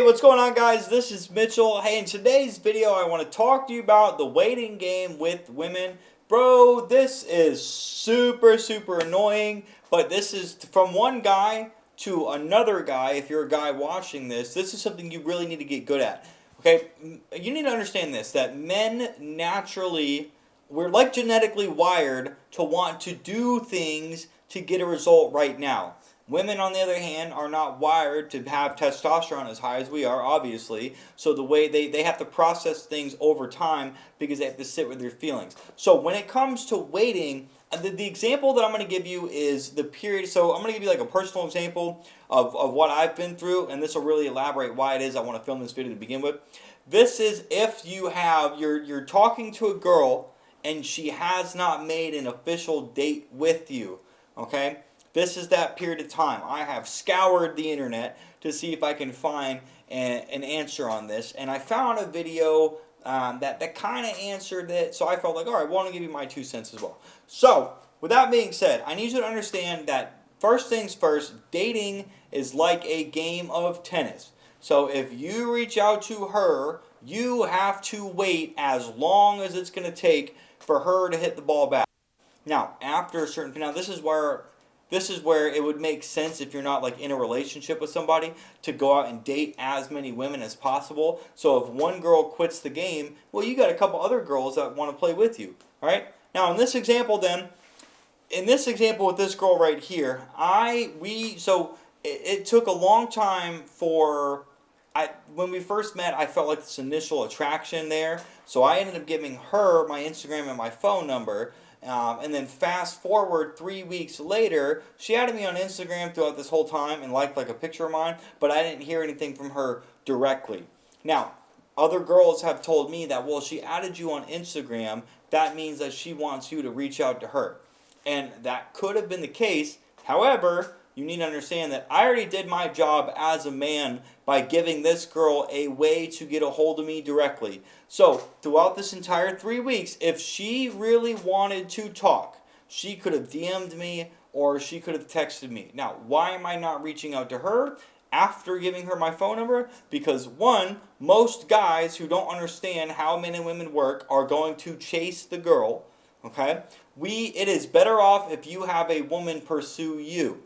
What's going on, guys? This is Mitchell. Hey, in today's video, I want to talk to you about the waiting game with women. Bro, this is super annoying, but this is from one guy to another guy. If you're a guy watching this is something you really need to get good at. Okay, you need to understand this, that men naturally, we're like genetically wired to want to do things to get a result right now. Women, on the other hand, are not wired to have testosterone as high as we are, obviously. So the way they have to process things over time because they have to sit with their feelings. So when it comes to waiting, the example that I'm going to give you is the period. So I'm going to give you like a personal example of what I've been through, and this will really elaborate why it is I want to film this video to begin with. This is if you're talking to a girl and she has not made an official date with you, okay? This is that period of time. I have scoured the internet to see if I can find an answer on this, and I found a video that kind of answered it, so I felt like, all right, I want to give you my 2 cents as well. So, with that being said, I need you to understand that first things first, dating is like a game of tennis. So if you reach out to her, you have to wait as long as it's going to take for her to hit the ball back. Now, after a certain, this is where it would make sense if you're not like in a relationship with somebody to go out and date as many women as possible. So if one girl quits the game, well, you got a couple other girls that want to play with you. All right. Now in this example, with this girl right here, it took a long time when we first met, I felt like this initial attraction there. So I ended up giving her my Instagram and my phone number. And then fast forward 3 weeks later, she added me on Instagram throughout this whole time and liked like a picture of mine, but I didn't hear anything from her directly. Now, other girls have told me that, well, she added you on Instagram, that means that she wants you to reach out to her. And that could have been the case. However, you need to understand that I already did my job as a man by giving this girl a way to get a hold of me directly. So, throughout this entire 3 weeks, if she really wanted to talk, she could have DM'd me or she could have texted me. Now, why am I not reaching out to her after giving her my phone number? Because one, most guys who don't understand how men and women work are going to chase the girl, okay? It is better off if you have a woman pursue you.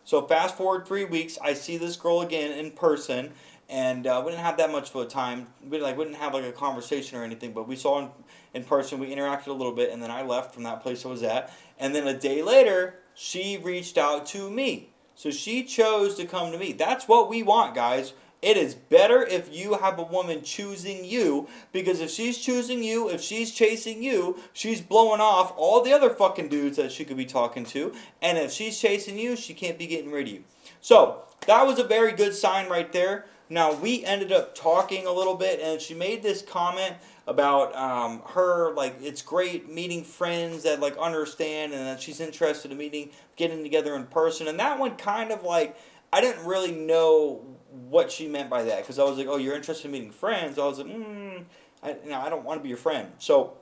So fast forward 3 weeks, I see this girl again in person, and we didn't have that much of a time. We didn't have like a conversation or anything, but we saw in person, we interacted a little bit, and then I left from that place I was at. And then a day later, she reached out to me. So she chose to come to me. That's what we want, guys. It is better if you have a woman choosing you, because if she's choosing you, if she's chasing you, she's blowing off all the other fucking dudes that she could be talking to, and if she's chasing you, she can't be getting rid of you. So, that was a very good sign right there. Now, we ended up talking a little bit, and she made this comment about her, like, it's great meeting friends that, like, understand, and that she's interested in getting together in person, and that one kind of, like, I didn't really know what she meant by that, because I was like, oh, you're interested in meeting friends? I was like, I don't want to be your friend. So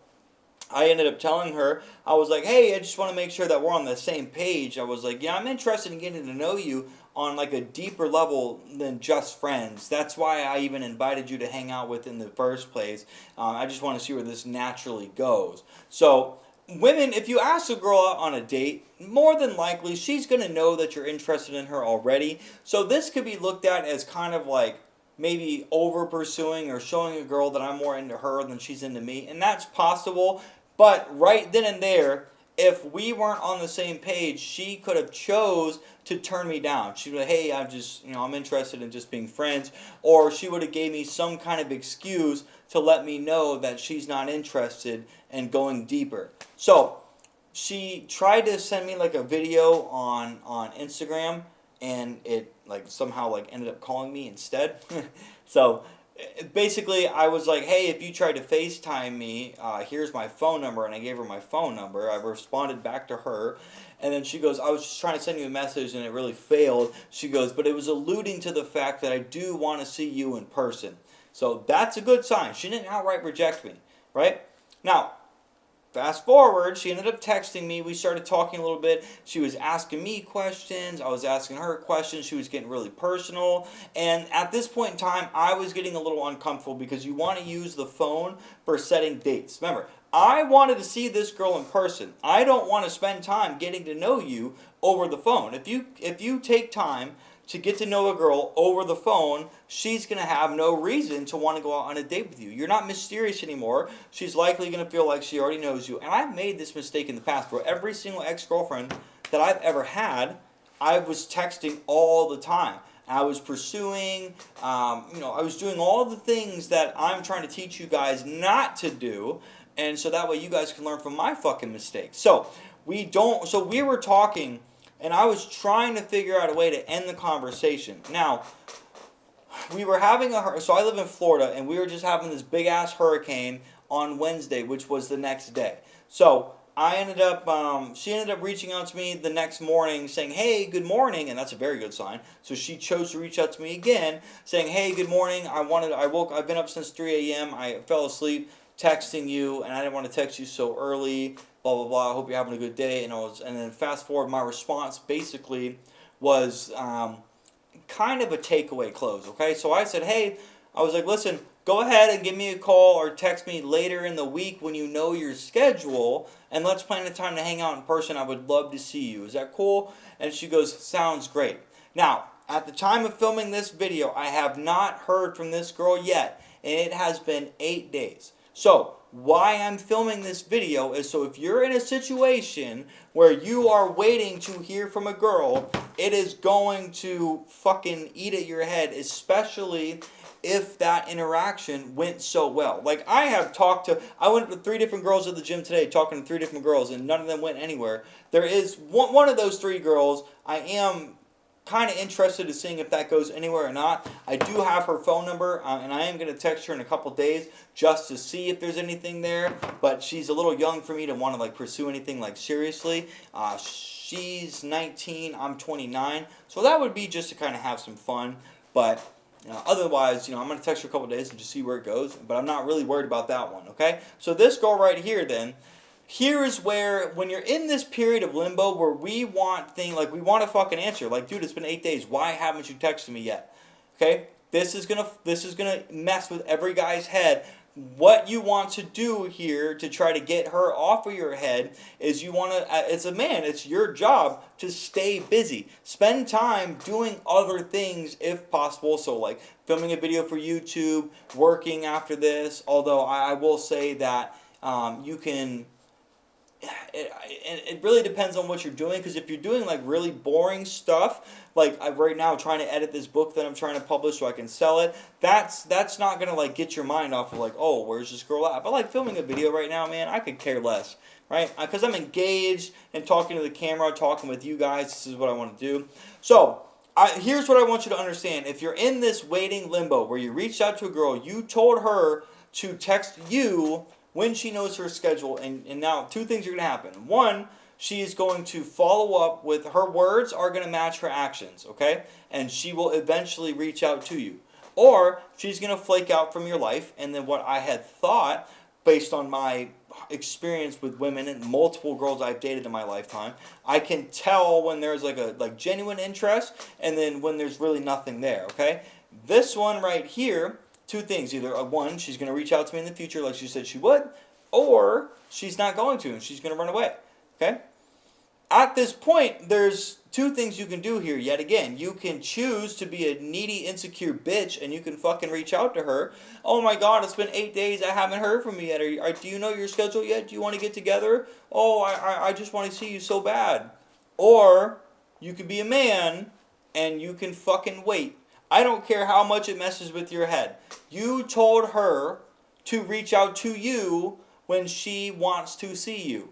I ended up telling her, I was like, hey, I just want to make sure that we're on the same page. I was like, yeah, I'm interested in getting to know you on like a deeper level than just friends. That's why I even invited you to hang out with in the first place. I just want to see where this naturally goes. So women, if you ask a girl out on a date, more than likely she's going to know that you're interested in her already. So this could be looked at as kind of like maybe over pursuing or showing a girl that I'm more into her than she's into me. And that's possible. But right then and there, if we weren't on the same page, she could have chose to turn me down. She would have, hey, I'm interested in just being friends. Or she would have gave me some kind of excuse to let me know that she's not interested in going deeper. So she tried to send me like a video on Instagram, and it like somehow like ended up calling me instead. So basically, I was like, hey, if you tried to FaceTime me, here's my phone number, and I gave her my phone number. I responded back to her, and then she goes, I was just trying to send you a message, and it really failed. She goes, but it was alluding to the fact that I do want to see you in person. So that's a good sign. She didn't outright reject me, right? Now, Fast forward, she ended up texting me. We started talking a little bit. She was asking me questions. I was asking her questions. She was getting really personal. And at this point in time, I was getting a little uncomfortable because you want to use the phone for setting dates. Remember, I wanted to see this girl in person. I don't want to spend time getting to know you over the phone. If you take time to get to know a girl over the phone, she's going to have no reason to want to go out on a date with you. You're not mysterious anymore. She's likely going to feel like she already knows you. And I've made this mistake in the past where every single ex-girlfriend that I've ever had, I was texting all the time. I was pursuing, I was doing all the things that I'm trying to teach you guys not to do. And so that way you guys can learn from my fucking mistakes. So we were talking, and I was trying to figure out a way to end the conversation. Now, we were having so I live in Florida, and we were just having this big ass hurricane on Wednesday, which was the next day. So she ended up reaching out to me the next morning saying, hey, good morning, and that's a very good sign. So she chose to reach out to me again saying, hey, good morning, I've been up since 3 a.m., I fell asleep texting you, and I didn't want to text you so early, blah, blah, blah, I hope you're having a good day, and then fast forward, my response basically was kind of a takeaway close, okay? So I said, hey, I was like, listen, go ahead and give me a call or text me later in the week when you know your schedule, and let's plan a time to hang out in person. I would love to see you. Is that cool? And she goes, sounds great. Now, at the time of filming this video, I have not heard from this girl yet, and it has been 8 days. So, why I'm filming this video is so if you're in a situation where you are waiting to hear from a girl, it is going to fucking eat at your head, especially if that interaction went so well. Like, I went to 3 different girls at the gym today, talking to 3 different girls, and none of them went anywhere. There is one of those 3 girls I am kind of interested in seeing if that goes anywhere or not. I do have her phone number, and I am going to text her in a couple days just to see if there's anything there, but she's a little young for me to want to pursue anything seriously. She's 19, I'm 29, so that would be just to kind of have some fun, but otherwise, I'm going to text her a couple days and just see where it goes, but I'm not really worried about that one, okay? So this girl right here then, here is where, when you're in this period of limbo where we want we want a fucking answer. Like, dude, it's been 8 days. Why haven't you texted me yet? Okay? This is gonna mess with every guy's head. What you want to do here to try to get her off of your head is you want to, as a man, it's your job to stay busy. Spend time doing other things if possible. So filming a video for YouTube, working after this. Although I will say that you can... It really depends on what you're doing, because if you're doing really boring stuff, I'm right now trying to edit this book that I'm trying to publish so I can sell it, that's not gonna get your mind off of oh, where's this girl at? But filming a video right now, man, I could care less, right? Because I'm engaged and talking to the camera, talking with you guys. This is what I want to do. So here's what I want you to understand. If you're in this waiting limbo where you reached out to a girl, you told her to text you when she knows her schedule, and now 2 things are going to happen. 1, she's going to follow up with, her words are going to match her actions, okay? And she will eventually reach out to you. Or she's going to flake out from your life, and then what I had thought, based on my experience with women and multiple girls I've dated in my lifetime, I can tell when there's a genuine interest, and then when there's really nothing there, okay? This one right here, 2 things. Either 1, she's going to reach out to me in the future like she said she would, or she's not going to, and she's going to run away. Okay? At this point, there's 2 things you can do here. Yet again, you can choose to be a needy, insecure bitch, and you can fucking reach out to her. Oh my God, it's been 8 days. I haven't heard from you yet. Do you know your schedule yet? Do you want to get together? Oh, I just want to see you so bad. Or you could be a man, and you can fucking wait. I don't care how much it messes with your head. You told her to reach out to you when she wants to see you.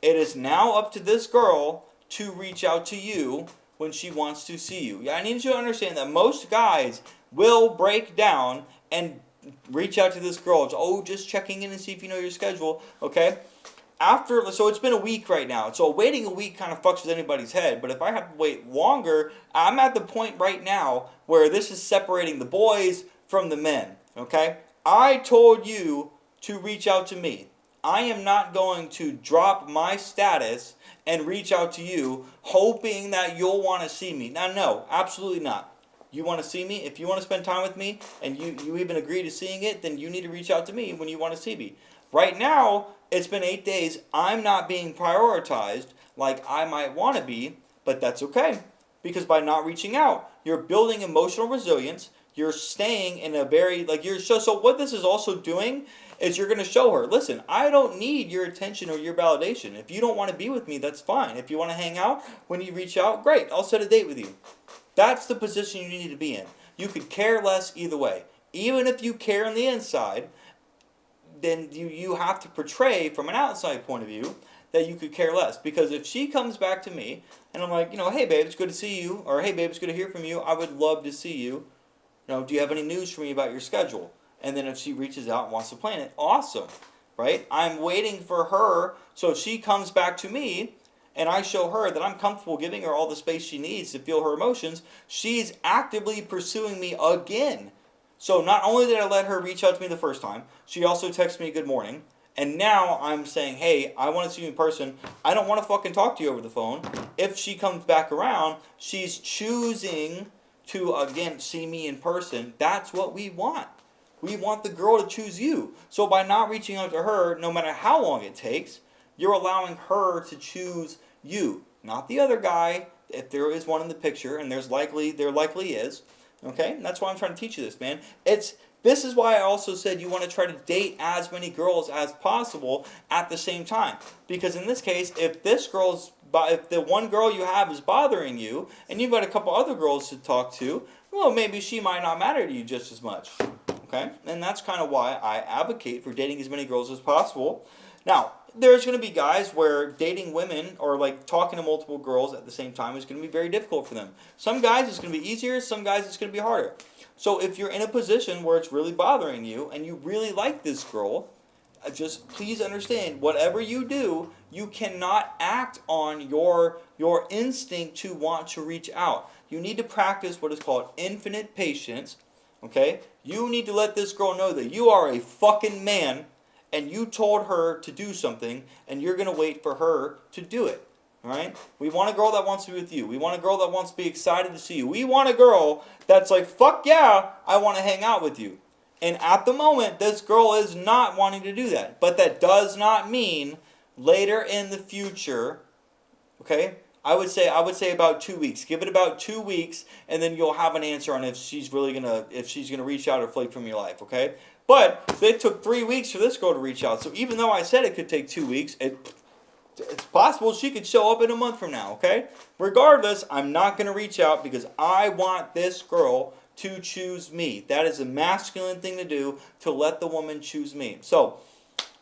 It is now up to this girl to reach out to you when she wants to see you. Yeah, I need you to understand that most guys will break down and reach out to this girl. It's, oh, just checking in and see if you know your schedule, okay? So it's been a week right now. So waiting a week kind of fucks with anybody's head. But if I have to wait longer, I'm at the point right now where this is separating the boys from the men. Okay? I told you to reach out to me. I am not going to drop my status and reach out to you hoping that you'll want to see me. Now, no, absolutely not. You want to see me? If you want to spend time with me and you even agree to seeing it, then you need to reach out to me when you want to see me. Right now, it's been 8 days. I'm not being prioritized like I might want to be, but that's okay. Because by not reaching out, you're building emotional resilience. You're staying in a very, like, you're so what this is also doing is you're going to show her, listen, I don't need your attention or your validation. If you don't want to be with me, that's fine. If you want to hang out, when you reach out, great, I'll set a date with you. That's the position you need to be in. You could care less either way. Even if you care on the inside, then you have to portray from an outside point of view that you could care less. Because if she comes back to me and I'm like, hey babe, it's good to see you, or hey babe, it's good to hear from you, I would love to see you. Do you have any news for me about your schedule? And then if she reaches out and wants to plan it, awesome, right? I'm waiting for her, so if she comes back to me and I show her that I'm comfortable giving her all the space she needs to feel her emotions, she's actively pursuing me again. So not only did I let her reach out to me the first time, she also texted me good morning. And now I'm saying, hey, I want to see you in person. I don't want to fucking talk to you over the phone. If she comes back around, she's choosing to, again, see me in person. That's what we want. We want the girl to choose you. So by not reaching out to her, no matter how long it takes, you're allowing her to choose you, not the other guy, if there is one in the picture, and there likely is. Okay? And that's why I'm trying to teach you this, man. This is why I also said you want to try to date as many girls as possible at the same time. Because in this case, if the one girl you have is bothering you, and you've got a couple other girls to talk to, well, maybe she might not matter to you just as much. Okay? And that's kind of why I advocate for dating as many girls as possible. Now, there's going to be guys where dating women or like talking to multiple girls at the same time is going to be very difficult for them. Some guys it's going to be easier, some guys it's going to be harder. So if you're in a position where it's really bothering you and you really like this girl, just please understand, whatever you do, you cannot act on your instinct to want to reach out. You need to practice what is called infinite patience. Okay? You need to let this girl know that you are a fucking man and you told her to do something and you're going to wait for her to do it. Alright? We want a girl that wants to be with you. We want a girl that wants to be excited to see you. We want a girl that's like, fuck yeah, I want to hang out with you. And at the moment, this girl is not wanting to do that. But that does not mean later in the future, okay? I would say about 2 weeks. Give it about 2 weeks, and then you'll have an answer on if she's gonna reach out or flake from your life, okay? But it took 3 weeks for this girl to reach out. So even though I said it could take 2 weeks, it's possible she could show up in a month from now, okay? Regardless, I'm not gonna reach out because I want this girl to choose me. That is a masculine thing to do, to let the woman choose me. So,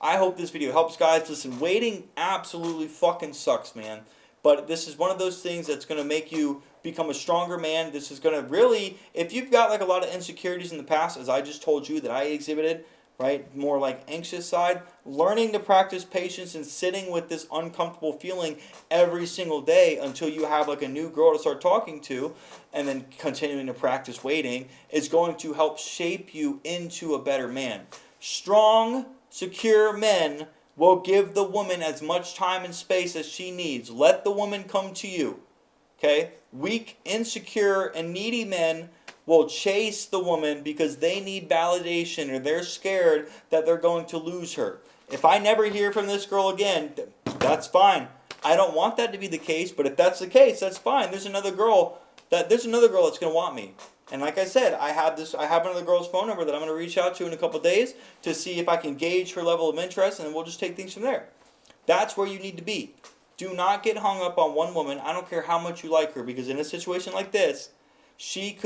I hope this video helps, guys. Listen, waiting absolutely fucking sucks, man. But this is one of those things that's going to make you become a stronger man. This is going to really, if you've got like a lot of insecurities in the past, as I just told you that I exhibited, right, more like anxious side, learning to practice patience and sitting with this uncomfortable feeling every single day until you have like a new girl to start talking to, and then continuing to practice waiting is going to help shape you into a better man. Strong, secure men will give the woman as much time and space as she needs. Let the woman come to you. Okay? Weak, insecure, and needy men will chase the woman because they need validation or they're scared that they're going to lose her. If I never hear from this girl again, that's fine. I don't want that to be the case, but if that's the case, that's fine. There's another girl that's going to want me. And like I said, I have another girl's phone number that I'm going to reach out to in a couple days to see if I can gauge her level of interest, and then we'll just take things from there. That's where you need to be. Do not get hung up on one woman. I don't care how much you like her, because in a situation like this, she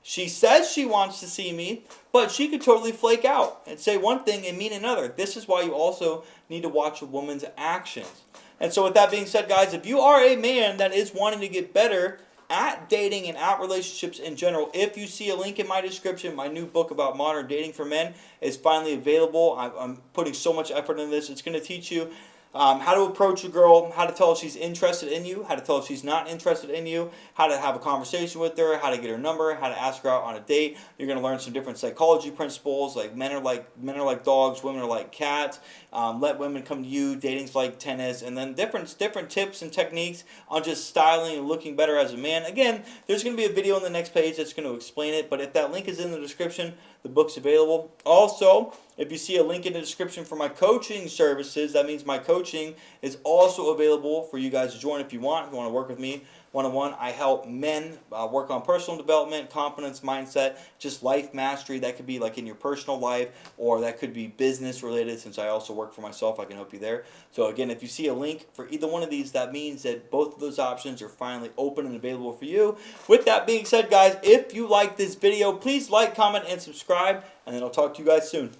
says she wants to see me, but she could totally flake out and say one thing and mean another. This is why you also need to watch a woman's actions. And so with that being said, guys, if you are a man that is wanting to get better at dating and at relationships in general, if you see a link in my description, my new book about modern dating for men is finally available. I'm putting so much effort into this. It's going to teach you how to approach a girl, how to tell if she's interested in you, how to tell if she's not interested in you, how to have a conversation with her, how to get her number, how to ask her out on a date. You're going to learn some different psychology principles, like men are like dogs, women are like cats. Let women come to you. Dating's like tennis, and then different tips and techniques on just styling and looking better as a man. Again, there's going to be a video on the next page that's going to explain it, but if that link is in the description, the book's available. Also, if you see a link in the description for my coaching services, that means my coaching is also available for you guys to join if you want. If you want to work with me one-on-one, I help men work on personal development, confidence, mindset, just life mastery. That could be like in your personal life, or that could be business related. Since I also work for myself, I can help you there. So again, if you see a link for either one of these, that means that both of those options are finally open and available for you. With that being said, guys, if you like this video, please like, comment, and subscribe, and then I'll talk to you guys soon.